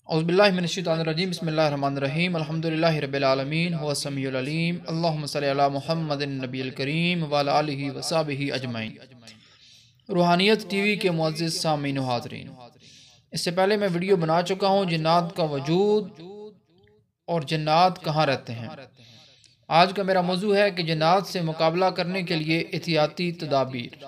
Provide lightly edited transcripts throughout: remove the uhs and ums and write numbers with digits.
اعوذ باللہ من الشیطان الرجیم بسم اللہ الرحمن الرحیم الحمدللہ رب العالمین هو السمیع العلیم اللہم صلی علی محمد النبی الکریم وعلی آلہ وصحبہ اجمعین۔ روحانیت ٹی وی کے معزز سامعین و حاضرین، اس سے پہلے میں ویڈیو بنا چکا ہوں جنات کا وجود اور جنات کہاں رہتے ہیں۔ آج کا میرا موضوع ہے کہ جنات سے مقابلہ کرنے کے لیے احتیاطی تدابیر۔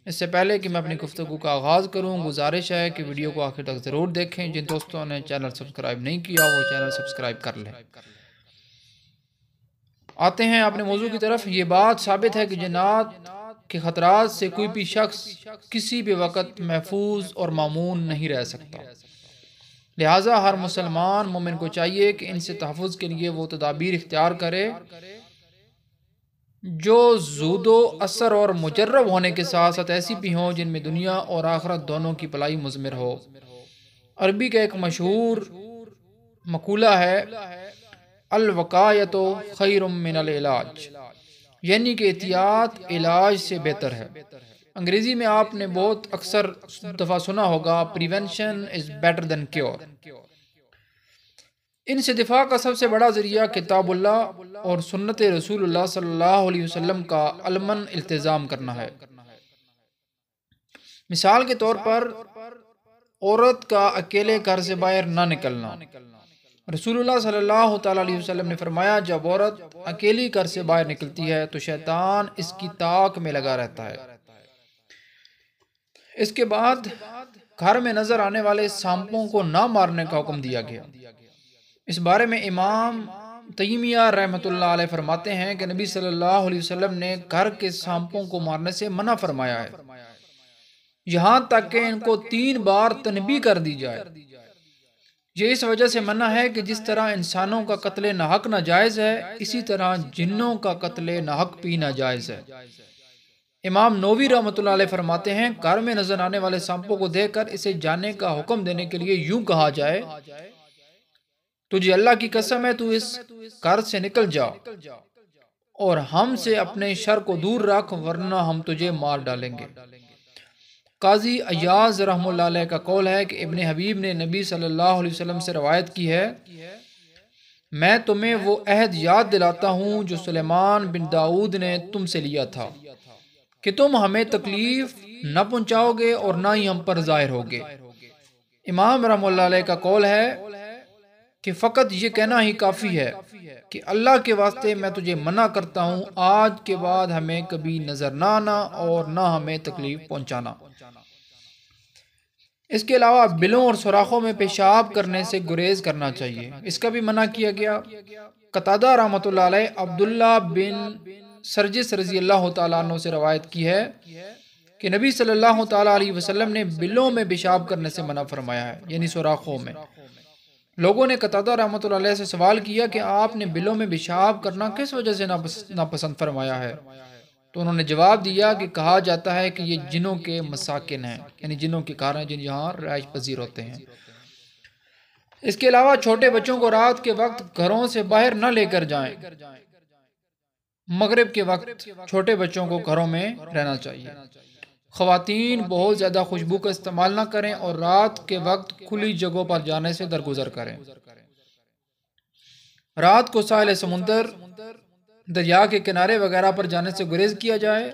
اس سے پہلے کہ میں اپنی گفتگو کا آغاز کروں، گزارش ہے کہ ویڈیو کو آخر تک ضرور دیکھیں۔ جن دوستوں نے چینل سبسکرائب نہیں کیا وہ چینل سبسکرائب کر لیں۔ آتے ہیں اپنے موضوع کی طرف۔ یہ بات ثابت ہے کہ جنات کے خطرات سے کوئی بھی شخص کسی بھی وقت محفوظ اور مامون نہیں رہ سکتا، لہٰذا ہر مسلمان مومن کو چاہیے کہ ان سے تحفظ کے لیے وہ تدابیر اختیار کرے جو زود و اثر اور مجرب ہونے کے ساتھ ساتھ ایسی بھی ہوں جن میں دنیا اور آخرت دونوں کی بھلائی مضمر ہو۔ عربی کا ایک مشہور مقولہ ہے الوقایۃ خیر من العلاج، یعنی کہ احتیاط علاج سے بہتر ہے۔ انگریزی میں آپ نے بہت اکثر دفعہ سنا ہوگا prevention is better than cure. ان سے دفاع کا سب سے بڑا ذریعہ کتاب اللہ اور سنت رسول اللہ صلی اللہ علیہ وسلم کا علماً التزام کرنا ہے۔ مثال کے طور پر عورت کا اکیلے گھر سے باہر نہ نکلنا۔ رسول اللہ صلی اللہ تعالیٰ علیہ وسلم نے فرمایا جب عورت اکیلی گھر سے باہر نکلتی ہے تو شیطان اس کی طاق میں لگا رہتا ہے۔ اس کے بعد گھر میں نظر آنے والے سانپوں کو نہ مارنے کا حکم دیا گیا۔ اس بارے میں امام تیمیہ رحمۃ اللہ علیہ فرماتے ہیں کہ نبی صلی اللہ علیہ وسلم نے گھر کے سانپوں کو مارنے سے منع فرمایا ہے، یہاں تک کہ ان کو 3 بار تنبیہ کر دی جائے۔ یہ اس وجہ سے منع ہے کہ جس طرح انسانوں کا قتل ناحق ناجائز ہے، اسی طرح جنوں کا قتل ناحق بھی ناجائز ہے۔ امام نووی رحمۃ اللہ علیہ فرماتے ہیں گھر میں نظر آنے والے سانپوں کو دیکھ کر اسے جانے کا حکم دینے کے لیے یوں کہا جائے تجھے اللہ کی قسم ہے تو اس گھر سے نکل جا اور ہم سے اپنے شر کو دور رکھ ورنہ ہم تجھے مار ڈالیں گے۔ قاضی ایاز رحمہ اللہ علیہ کا قول ہے کہ ابن حبیب نے نبی صلی اللہ علیہ وسلم سے روایت کی ہے میں تمہیں وہ عہد یاد دلاتا ہوں جو سلیمان بن داؤد نے تم سے لیا تھا کہ تم ہمیں تکلیف نہ پہنچاؤ گے اور نہ ہی ہم پر ظاہر ہوگے۔ امام رحمہ اللہ علیہ کا قول ہے کہ فقط یہ کہنا ہی کافی ہے کہ اللہ کے واسطے میں تجھے منع کرتا ہوں آج کے بعد ہمیں کبھی نظر نہ آنا اور نہ ہمیں تکلیف پہنچانا۔ اس کے علاوہ بلوں اور سوراخوں میں پیشاب کرنے سے گریز کرنا چاہیے، اس کا بھی منع کیا گیا۔ قتادہ رحمۃ اللہ علیہ عبداللہ بن سرجس رضی اللہ تعالیٰ عنہ سے روایت کی ہے کہ نبی صلی اللہ تعالیٰ علیہ وسلم نے بلوں میں پیشاب کرنے سے منع فرمایا ہے، یعنی سوراخوں میں۔ لوگوں نے قتادہ رحمۃ اللہ علیہ سے سوال کیا کہ آپ نے بلوں میں پیشاب کرنا کس وجہ سے ناپسند فرمایا ہے؟ تو انہوں نے جواب دیا کہ کہا جاتا ہے کہ یہ جنوں کے مساکن ہیں، یعنی جنوں کے گھر ہیں جن یہاں رہائش پذیر ہوتے ہیں۔ اس کے علاوہ چھوٹے بچوں کو رات کے وقت گھروں سے باہر نہ لے کر جائیں۔ مغرب کے وقت چھوٹے بچوں کو گھروں میں رہنا چاہیے۔ خواتین بہت زیادہ خوشبو کا استعمال نہ کریں اور رات کے وقت کھلی جگہوں پر جانے سے درگزر کریں۔ رات کو ساحل سمندر، دریا کے کنارے وغیرہ پر جانے سے گریز کیا جائے۔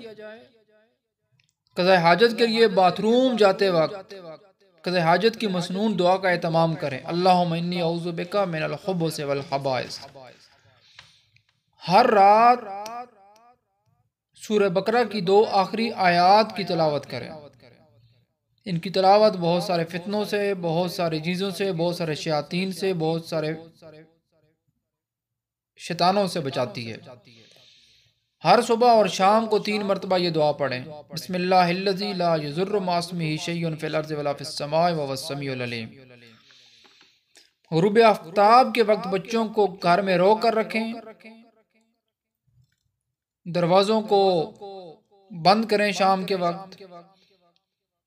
قضاء حاجت کے لیے باتھ روم جاتے وقت قضاء حاجت کی مسنون دعا کا اہتمام کریں، اللہم انی اعوذ بک من الخبث والخبائث۔ ہر رات سورہ بقرہ کی 2 آخری آیات کی تلاوت کریں۔ ان کی تلاوت بہت سارے فتنوں سے، بہت ساری چیزوں سے، بہت سارے شیاطین سے، بہت سارے شیطانوں سے بچاتی ہے۔ ہر صبح اور شام کو 3 مرتبہ یہ دعا پڑھیں، بسم اللہ الذی لا یضر مع اسمہ شیء فی الارض ولا فی السماء وهو السمیع العلیم۔ غروب آفتاب کے وقت بچوں کو گھر میں روک کر رکھیں، دروازوں کو بند کریں، شام کے وقت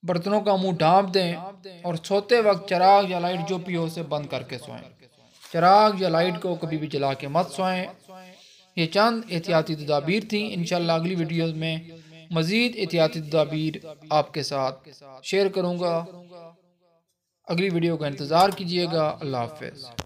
برتنوں کا منہ ڈھانپ دیں اور سوتے وقت چراغ یا لائٹ جو بھی ہو اسے بند کر کے سوئیں۔ چراغ یا لائٹ کو کبھی بھی جلا کے مت سوئیں۔ یہ چند احتیاطی تدابیر تھیں۔ انشاءاللہ اگلی ویڈیوز میں مزید احتیاطی تدابیر آپ کے ساتھ شیئر کروں گا۔ اگلی ویڈیو کا انتظار کیجیے گا۔ اللہ حافظ۔